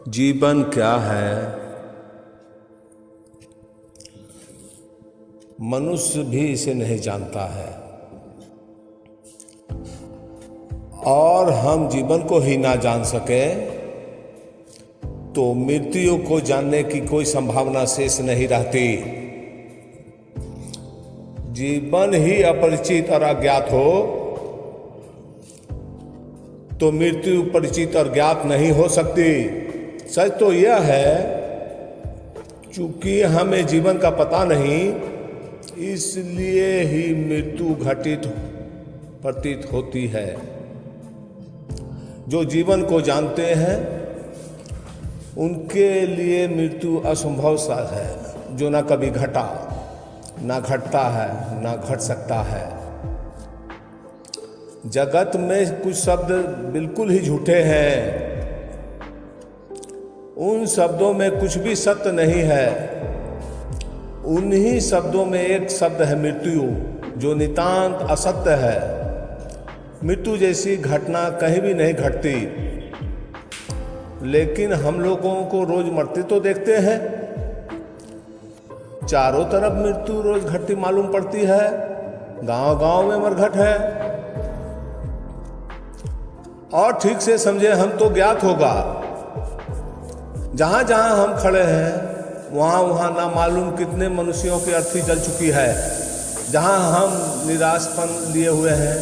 जीवन क्या है? मनुष्य भी इसे नहीं जानता है और हम जीवन को ही ना जान सके तो मृत्यु को जानने की कोई संभावना शेष नहीं रहती। जीवन ही अपरिचित और अज्ञात हो तो मृत्यु परिचित और ज्ञात नहीं हो सकती। सच तो यह है, चूंकि हमें जीवन का पता नहीं, इसलिए ही मृत्यु घटित प्रतीत होती है। जो जीवन को जानते हैं उनके लिए मृत्यु असंभव सा है, जो ना कभी घटा, ना घटता है, ना घट सकता है। जगत में कुछ शब्द बिल्कुल ही झूठे हैं, उन शब्दों में कुछ भी सत्य नहीं है। उन्हीं शब्दों में एक शब्द है मृत्यु, जो नितांत असत्य है। मृत्यु जैसी घटना कहीं भी नहीं घटती, लेकिन हम लोगों को रोज मरते तो देखते हैं। चारों तरफ मृत्यु रोज घटती मालूम पड़ती है, गांव गांव में मरघट है। और ठीक से समझे हम तो ज्ञात होगा, जहां जहां हम खड़े हैं वहां वहां ना मालूम कितने मनुष्यों की अर्थी जल चुकी है। जहां हम निराशपन लिए हुए हैं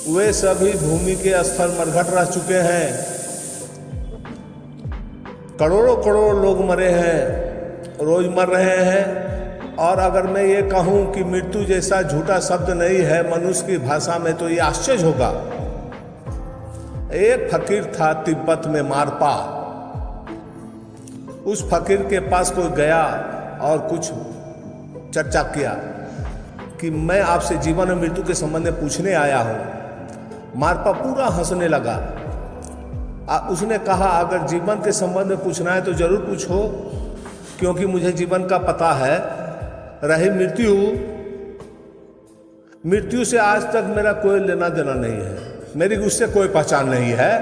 वे सभी भूमि के स्तर मरघट रह चुके हैं। करोड़ों करोड़ लोग मरे हैं, रोज मर रहे हैं। और अगर मैं ये कहूं कि मृत्यु जैसा झूठा शब्द नहीं है मनुष्य की भाषा में, तो ये आश्चर्य होगा। एक फकीर था तिब्बत में, मारपा। उस फकीर के पास कोई गया और कुछ चर्चा किया कि मैं आपसे जीवन और मृत्यु के संबंध में पूछने आया हूं। मारपा पूरा हंसने लगा। उसने कहा, अगर जीवन के संबंध में पूछना है तो जरूर पूछो, क्योंकि मुझे जीवन का पता है। रही मृत्यु से आज तक मेरा कोई लेना देना नहीं है, मेरी उससे कोई पहचान नहीं है।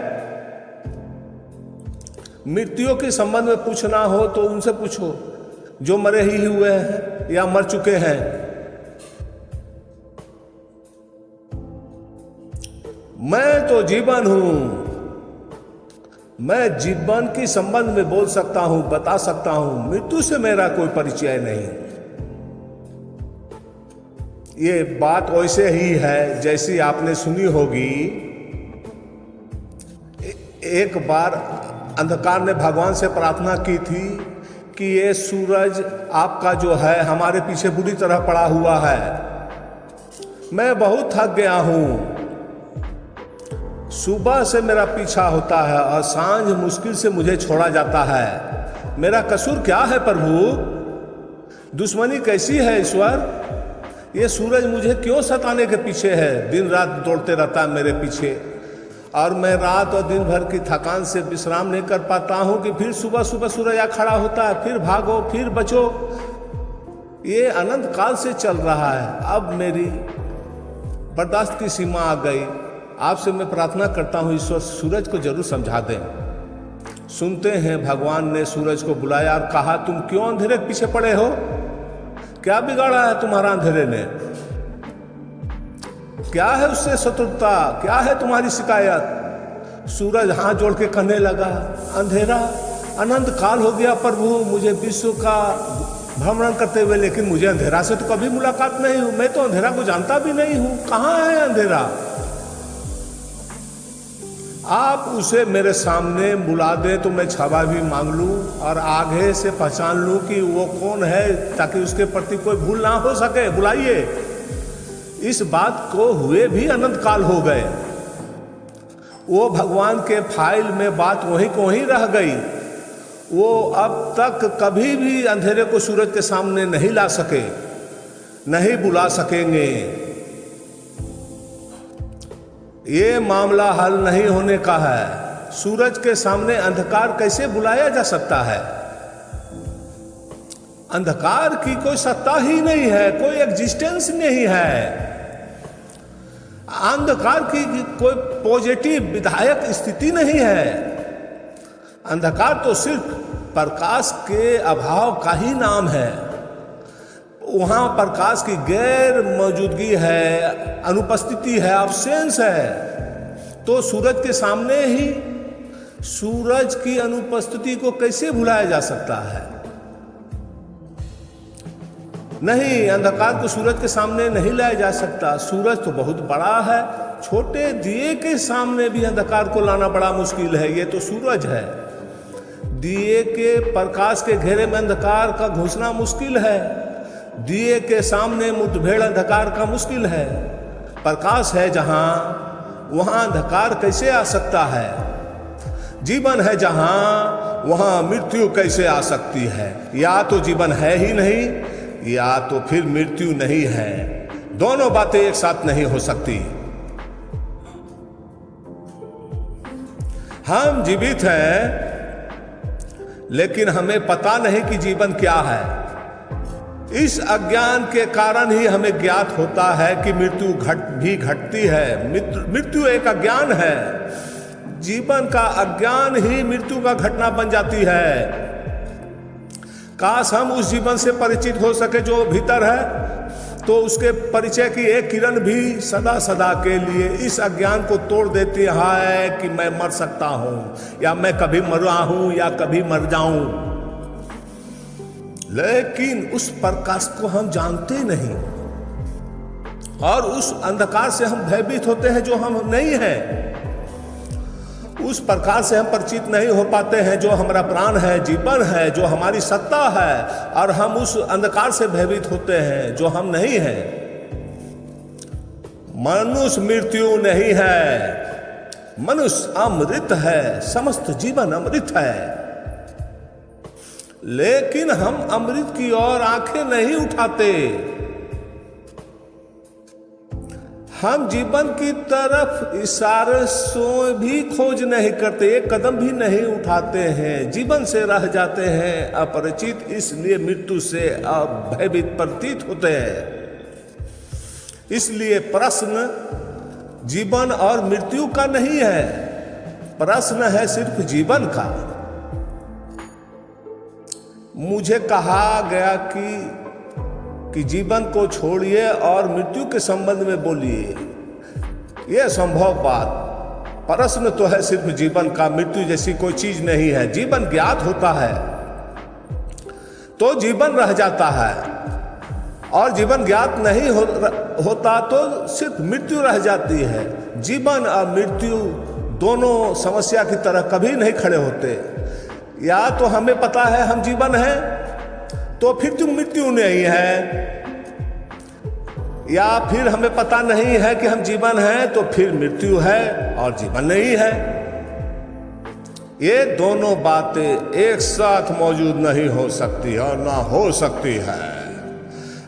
मृत्यु के संबंध में पूछना हो तो उनसे पूछो जो मरे ही हुए हैं या मर चुके हैं। मैं तो जीवन हूं, मैं जीवन के संबंध में बोल सकता हूं, बता सकता हूं। मृत्यु से मेरा कोई परिचय नहीं। ये बात वैसे ही है जैसी आपने सुनी होगी। एक बार अंधकार ने भगवान से प्रार्थना की थी कि ये सूरज आपका जो है हमारे पीछे बुरी तरह पड़ा हुआ है, मैं बहुत थक गया हूं। सुबह से मेरा पीछा होता है और सांझ मुश्किल से मुझे छोड़ा जाता है। मेरा कसूर क्या है प्रभु? दुश्मनी कैसी है ईश्वर? ये सूरज मुझे क्यों सताने के पीछे है? दिन रात दौड़ते रहता है मेरे पीछे, और मैं रात और दिन भर की थकान से विश्राम नहीं कर पाता हूं कि फिर सुबह सुबह सूरज आ खड़ा होता है, फिर भागो, फिर बचो। ये अनंत काल से चल रहा है। अब मेरी बर्दाश्त की सीमा आ गई। आपसे मैं प्रार्थना करता हूं, ईश्वर सूरज को जरूर समझा दें। सुनते हैं, भगवान ने सूरज को बुलाया और कहा, तुम क्यों अंधेरे के पीछे पड़े हो? क्या बिगाड़ा है तुम्हारा अंधेरे ने? क्या है उससे शत्रुता? क्या है तुम्हारी शिकायत? सूरज हाथ जोड़ के कहने लगा, अंधेरा अनंत काल हो गया प्रभु, मुझे विश्व का भ्रमण करते हुए, लेकिन मुझे अंधेरा से तो कभी मुलाकात नहीं हुई। मैं तो अंधेरा को जानता भी नहीं हूं। कहां है अंधेरा? आप उसे मेरे सामने बुला दें तो मैं क्षमा भी मांग लूं और आगे से पहचान लूं कि वो कौन है, ताकि उसके प्रति कोई भूल ना हो सके। बुलाइए। इस बात को हुए भी अनंत काल हो गए। वो भगवान के फाइल में बात वहीं को वहीं रह गई। वो अब तक कभी भी अंधेरे को सूरज के सामने नहीं ला सके, नहीं बुला सकेंगे। ये मामला हल नहीं होने का है। सूरज के सामने अंधकार कैसे बुलाया जा सकता है? अंधकार की कोई सत्ता ही नहीं है, कोई एग्जिस्टेंस नहीं है। अंधकार की कोई पॉजिटिव विधायक स्थिति नहीं है। अंधकार तो सिर्फ प्रकाश के अभाव का ही नाम है। वहाँ प्रकाश की गैर मौजूदगी है, अनुपस्थिति है, अब्सेंस है। तो सूरज के सामने ही सूरज की अनुपस्थिति को कैसे भुलाया जा सकता है? नहीं, अंधकार को सूरज के सामने नहीं लाया जा सकता। सूरज तो बहुत बड़ा है, छोटे दिए के सामने भी अंधकार को लाना बड़ा मुश्किल है। ये तो सूरज है, दिए के प्रकाश के घेरे में अंधकार का घुसना मुश्किल है। दिए के सामने मुठभेड़ अंधकार का मुश्किल है। प्रकाश है जहां, वहां अंधकार कैसे आ सकता है? जीवन है जहां, वहां मृत्यु कैसे आ सकती है? या तो जीवन है ही नहीं, या तो फिर मृत्यु नहीं है। दोनों बातें एक साथ नहीं हो सकती। हम जीवित हैं, लेकिन हमें पता नहीं कि जीवन क्या है। इस अज्ञान के कारण ही हमें ज्ञात होता है कि मृत्यु भी घटती है। मृत्यु एक अज्ञान है। जीवन का अज्ञान ही मृत्यु का घटना बन जाती है। काश हम उस जीवन से परिचित हो सके जो भीतर है, तो उसके परिचय की एक किरण भी सदा सदा के लिए इस अज्ञान को तोड़ देती है कि मैं मर सकता हूं, या मैं कभी मरा हूं, या कभी मर जाऊं। लेकिन उस प्रकाश को हम जानते नहीं, और उस अंधकार से हम भयभीत होते हैं जो हम नहीं हैं। उस प्रकाश से हम परिचित नहीं हो पाते हैं जो हमारा प्राण है, जीवन है, जो हमारी सत्ता है, और हम उस अंधकार से भयभीत होते हैं जो हम नहीं हैं। मनुष्य मृत्यु नहीं है, मनुष्य अमृत है, समस्त जीवन अमृत है। लेकिन हम अमृत की ओर आंखें नहीं उठाते। हम जीवन की तरफ इशारे से भी खोज नहीं करते, एक कदम भी नहीं उठाते हैं। जीवन से रह जाते हैं अपरिचित, इसलिए मृत्यु से भयभीत प्रतीत होते हैं। इसलिए प्रश्न जीवन और मृत्यु का नहीं है, प्रश्न है सिर्फ जीवन का। मुझे कहा गया कि जीवन को छोड़िए और मृत्यु के संबंध में बोलिए। यह संभव बात, प्रश्न तो है सिर्फ जीवन का, मृत्यु जैसी कोई चीज नहीं है। जीवन ज्ञात होता है तो जीवन रह जाता है, और जीवन ज्ञात नहीं होता तो सिर्फ मृत्यु रह जाती है। जीवन और मृत्यु दोनों समस्या की तरह कभी नहीं खड़े होते। या तो हमें पता है हम जीवन हैं, तो फिर तुम मृत्यु नहीं है, या फिर हमें पता नहीं है कि हम जीवन हैं, तो फिर मृत्यु है और जीवन नहीं है। ये दोनों बातें एक साथ मौजूद नहीं हो सकती और ना हो सकती है।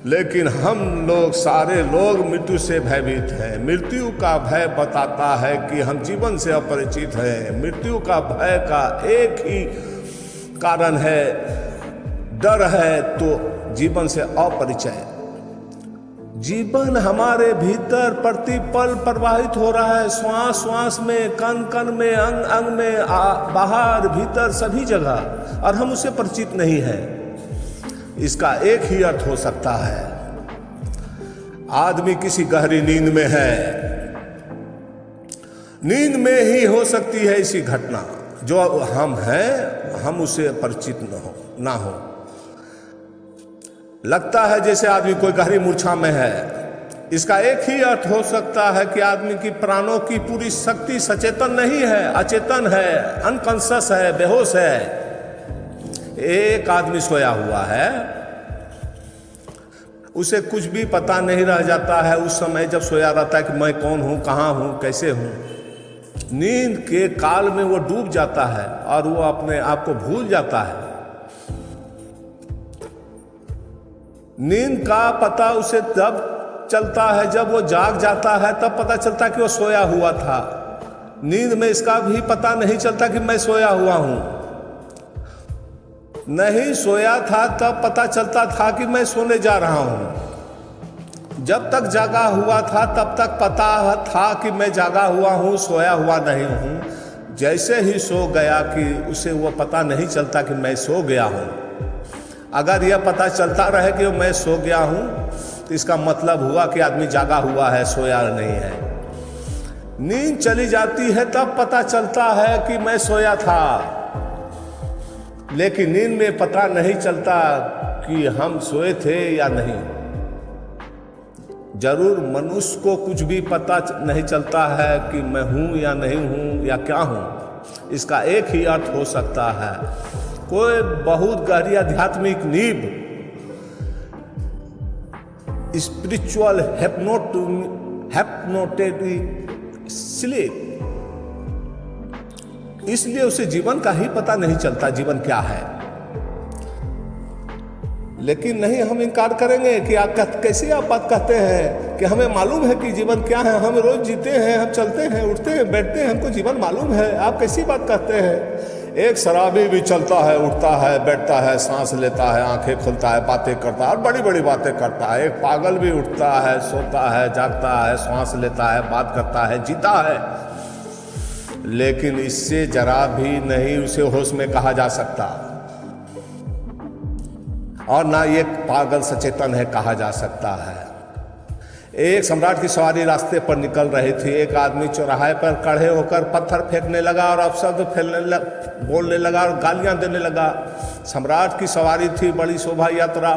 लेकिन हम लोग, सारे लोग मृत्यु से भयभीत हैं। मृत्यु का भय बताता है कि हम जीवन से अपरिचित हैं। मृत्यु का भय का एक ही कारण है, डर है, तो जीवन से अपरिचय। जीवन हमारे भीतर प्रतिपल प्रवाहित हो रहा है, श्वास श्वास में, कण कण में, अंग अंग में, बाहर भीतर सभी जगह, और हम उससे परिचित नहीं है। इसका एक ही अर्थ हो सकता है, आदमी किसी गहरी नींद में है। नींद में ही हो सकती है ऐसी घटना, जो हम हैं हम उससे परिचित ना हो। लगता है जैसे आदमी कोई गहरी मूर्छा में है। इसका एक ही अर्थ हो सकता है कि आदमी की प्राणों की पूरी शक्ति सचेतन नहीं है, अचेतन है, अनकॉन्शियस है, बेहोश है। एक आदमी सोया हुआ है, उसे कुछ भी पता नहीं रह जाता है उस समय जब सोया रहता है कि मैं कौन हूं, कहां हूं, कैसे हूं। नींद के काल में वो डूब जाता है और वो अपने आप को भूल जाता है। नींद का पता उसे तब चलता है जब वो जाग जाता है, तब पता चलता कि वो सोया हुआ था। नींद में इसका भी पता नहीं चलता कि मैं सोया हुआ हूं। नहीं सोया था तब पता चलता था कि मैं सोने जा रहा हूं। जब तक जागा हुआ था तब तक पता था कि मैं जागा हुआ हूं, सोया हुआ नहीं हूं। जैसे ही सो गया कि उसे वो पता नहीं चलता कि मैं सो गया हूँ। अगर यह पता चलता रहे कि मैं सो गया हूँ तो इसका मतलब हुआ कि आदमी जागा हुआ है, सोया नहीं है। नींद चली जाती है तब पता चलता है कि मैं सोया था, लेकिन नींद में पता नहीं चलता कि हम सोए थे या नहीं। जरूर मनुष्य को कुछ भी पता नहीं चलता है कि मैं हूं या नहीं हूं या क्या हूं। इसका एक ही अर्थ हो सकता है, कोई बहुत गहरी आध्यात्मिक नींव, स्पिरिचुअल हिप्नोटिक स्लीप। इसलिए उसे जीवन का ही पता नहीं चलता, जीवन क्या है। लेकिन नहीं, हम इनकार करेंगे कि आप कैसे आप बात कहते हैं कि हमें मालूम है कि जीवन क्या है, हम रोज जीते हैं, हम चलते हैं, उठते हैं, बैठते हैं, हमको जीवन मालूम है। आप कैसी बात कहते हैं? एक शराबी भी चलता है, उठता है, बैठता है, सांस लेता है, आंखें खोलता है, बातें करता है और बड़ी बड़ी बातें करता है। एक पागल भी उठता है, सोता है, जागता है, सांस लेता है, बात करता है, जीता है, लेकिन इससे जरा भी नहीं उसे होश में कहा जा सकता, और ना ये पागल सचेतन है कहा जा सकता है। एक सम्राट की सवारी रास्ते पर निकल रही थी। एक आदमी चौराहे पर खड़े होकर पत्थर फेंकने लगा और अपशब्द बोलने लगा और गालियां देने लगा। सम्राट की सवारी थी, बड़ी शोभा यात्रा।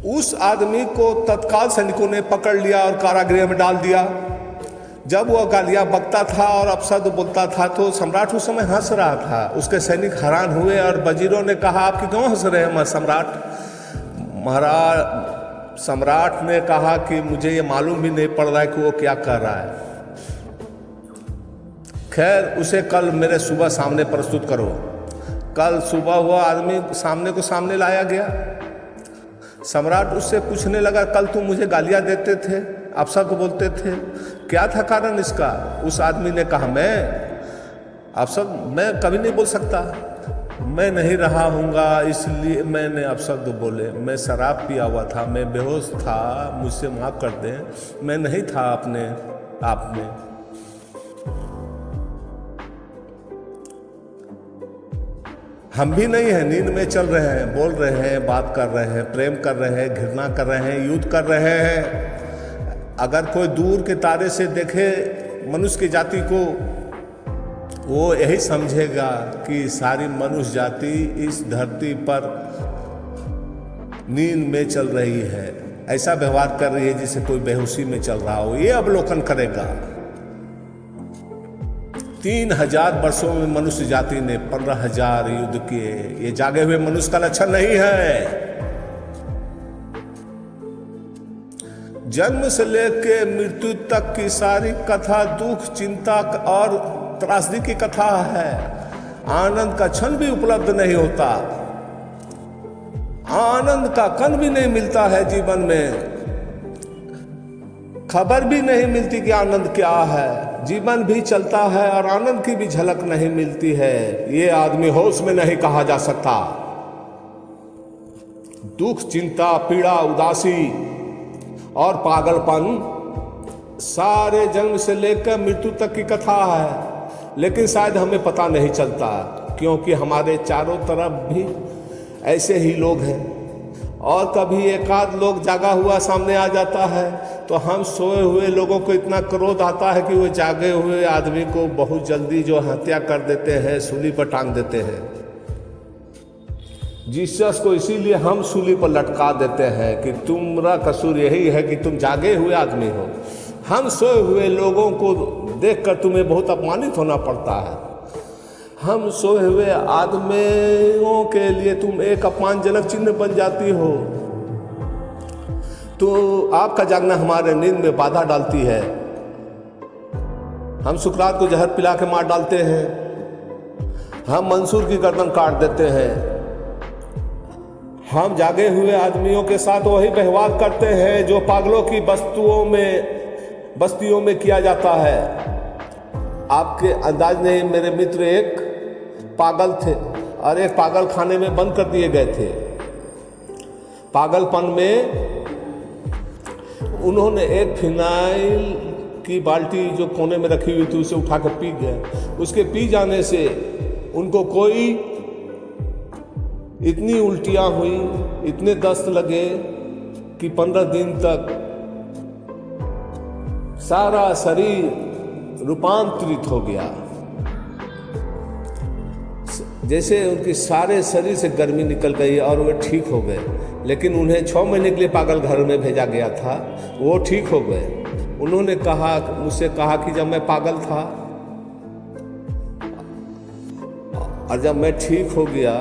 उस आदमी को तत्काल सैनिकों ने पकड़ लिया और कारागृह में डाल दिया। जब वह गालियां बकता था और अपशब्द बोलता था तो सम्राट उस समय हंस रहा था। उसके सैनिक हैरान हुए और वजीरों ने कहा, आप क्यों हंस रहे हैं सम्राट? महाराज, सम्राट ने कहा कि मुझे ये मालूम भी नहीं पड़ रहा है कि वो क्या कर रहा है। खैर, उसे कल मेरे सुबह सामने प्रस्तुत करो। कल सुबह वह आदमी सामने लाया गया। सम्राट उससे पूछने लगा, कल तुम मुझे गालियां देते थे, अपशब्द बोलते थे, क्या था कारण इसका? उस आदमी ने कहा, मैं कभी नहीं बोल सकता, मैं नहीं रहा हूँगा, इसलिए मैंने अपशब्द बोले। मैं शराब पिया हुआ था, मैं बेहोश था, मुझसे माफ कर दें, मैं नहीं था अपने आप में। हम भी नहीं हैं, नींद में चल रहे हैं, बोल रहे हैं, बात कर रहे हैं, प्रेम कर रहे हैं, घृणा कर रहे हैं, युद्ध कर रहे हैं। अगर कोई दूर के तारे से देखे मनुष्य की जाति को, वो यही समझेगा कि सारी मनुष्य जाति इस धरती पर नींद में चल रही है, ऐसा व्यवहार कर रही है जिसे कोई बेहोशी में चल रहा हो। ये अवलोकन करेगा। 3000 वर्षों में मनुष्य जाति ने 15,000 युद्ध किए। ये जागे हुए मनुष्य का लक्षण नहीं है। जन्म से लेकर मृत्यु तक की सारी कथा दुख, चिंता और त्रासदी की कथा है। आनंद का क्षण भी उपलब्ध नहीं होता, आनंद का कण भी नहीं मिलता है जीवन में। खबर भी नहीं मिलती कि आनंद क्या है। जीवन भी चलता है और आनंद की भी झलक नहीं मिलती है। ये आदमी होश में नहीं कहा जा सकता। दुख, चिंता, पीड़ा, उदासी और पागलपन सारे जन्म से लेकर मृत्यु तक की कथा है, लेकिन शायद हमें पता नहीं चलता, क्योंकि हमारे चारों तरफ भी ऐसे ही लोग हैं। और कभी एकाध लोग जागा हुआ सामने आ जाता है तो हम सोए हुए लोगों को इतना क्रोध आता है कि वो जागे हुए आदमी को बहुत जल्दी जो हत्या कर देते हैं, सूली पर टांग देते हैं। जीसस को इसीलिए हम सूली पर लटका देते हैं कि तुम्हारा कसूर यही है कि तुम जागे हुए आदमी हो। हम सोए हुए लोगों को देखकर तुम्हें बहुत अपमानित होना पड़ता है। हम सोए हुए आदमियों के लिए तुम एक अपमानजनक चिन्ह बन जाती हो। तो आपका जागना हमारे नींद में बाधा डालती है। हम सुकरात को जहर पिला के मार डालते हैं। हम मंसूर की गर्दन काट देते हैं। हम जागे हुए आदमियों के साथ वही व्यवहार करते हैं जो पागलों की बस्तियों में किया जाता है। आपके अंदाज नहीं, मेरे मित्र एक पागल थे और एक पागल खाने में बंद कर दिए गए थे। पागलपन में उन्होंने एक फिनाइल की बाल्टी जो कोने में रखी हुई थी उसे उठा कर पी गए। उसके पी जाने से उनको कोई इतनी उल्टियाँ हुई, इतने दस्त लगे कि 15 दिन तक सारा शरीर रूपांतरित हो गया। जैसे उनके सारे शरीर से गर्मी निकल गई और वे ठीक हो गए। लेकिन उन्हें 6 महीने के लिए पागल घर में भेजा गया था, वो ठीक हो गए। उन्होंने मुझसे कहा कि जब मैं पागल था और जब मैं ठीक हो गया,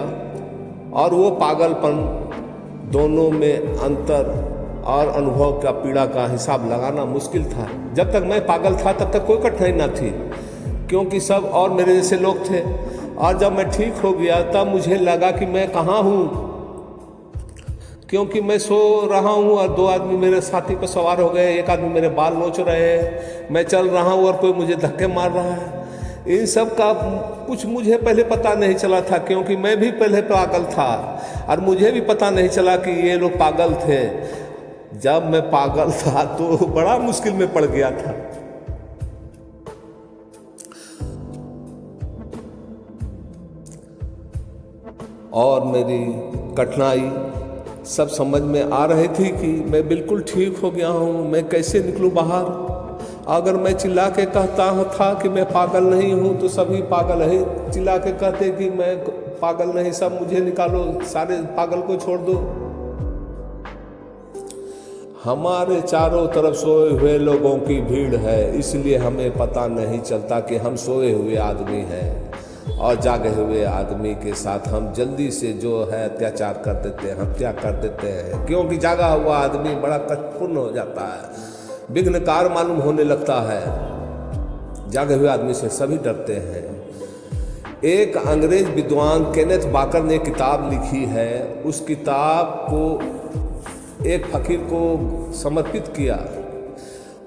और वो पागलपन दोनों में अंतर और अनुभव का पीड़ा का हिसाब लगाना मुश्किल था। जब तक मैं पागल था तब तक कोई कठिनाई ना थी, क्योंकि सब और मेरे जैसे लोग थे। और जब मैं ठीक हो गया तब मुझे लगा कि मैं कहाँ हूँ, क्योंकि मैं सो रहा हूँ और 2 आदमी मेरे साथी पर सवार हो गए। एक आदमी मेरे बाल नोच रहे हैं, मैं चल रहा हूँ और कोई मुझे धक्के मार रहा है। इन सब का कुछ मुझे पहले पता नहीं चला था, क्योंकि मैं भी पहले पागल था और मुझे भी पता नहीं चला कि ये लोग पागल थे। जब मैं पागल था तो बड़ा मुश्किल में पड़ गया था। और मेरी कठिनाई सब समझ में आ रही थी कि मैं बिल्कुल ठीक हो गया हूँ, मैं कैसे निकलूँ बाहर। अगर मैं चिल्ला के कहता था कि मैं पागल नहीं हूँ तो सभी पागल है, चिल्ला के कहते कि मैं पागल नहीं, सब मुझे निकालो, सारे पागल को छोड़ दो। हमारे चारों तरफ सोए हुए लोगों की भीड़ है, इसलिए हमें पता नहीं चलता कि हम सोए हुए आदमी हैं। और जागे हुए आदमी के साथ हम जल्दी से जो है अत्याचार कर देते हैं, हत्या कर देते हैं, क्योंकि जागा हुआ आदमी बड़ा कष्टपूर्ण हो जाता है, विघ्नकार मालूम होने लगता है। जागे हुए आदमी से सभी डरते हैं। एक अंग्रेज विद्वान केनेथ बाकर ने किताब लिखी है। उस किताब को एक फकीर को समर्पित किया।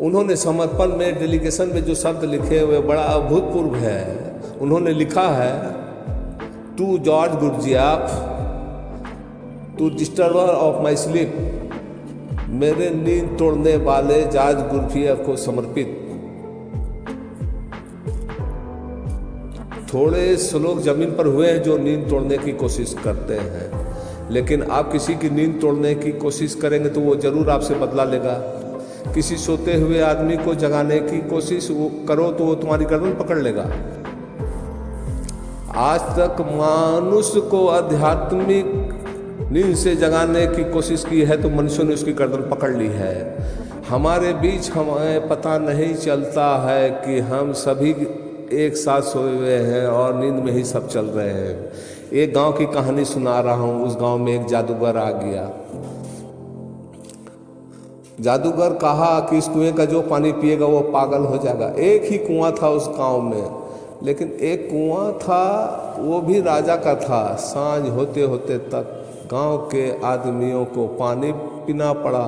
उन्होंने समर्पण में डेलीगेशन में जो शब्द लिखे हुए बड़ा अभूतपूर्व है। उन्होंने लिखा है, to George Gurdjieff, to disturber of my sleep, मेरे नींद तोड़ने वाले जॉर्ज गुरजियाफ को समर्पित। थोड़े श्लोक जमीन पर हुए हैं जो नींद तोड़ने की कोशिश करते हैं, लेकिन आप किसी की नींद तोड़ने की कोशिश करेंगे तो वो जरूर आपसे बदला लेगा। किसी सोते हुए आदमी को जगाने की कोशिश वो करो तो वो तुम्हारी गर्दन पकड़ लेगा। आज तक मनुष्य को आध्यात्मिक नींद से जगाने की कोशिश की है तो मनुष्यों ने उसकी गर्दन पकड़ ली है। हमारे बीच हमें पता नहीं चलता है कि हम सभी एक साथ सोए हुए हैं और नींद में ही सब चल रहे हैं। एक गांव की कहानी सुना रहा हूँ। उस गांव में एक जादूगर आ गया। जादूगर कहा कि इस कुएं का जो पानी पिएगा वो पागल हो जाएगा। एक ही कुआं था उस गांव में, लेकिन एक कुआं था वो भी राजा का था। सांझ होते होते तक गांव के आदमियों को पानी पीना पड़ा।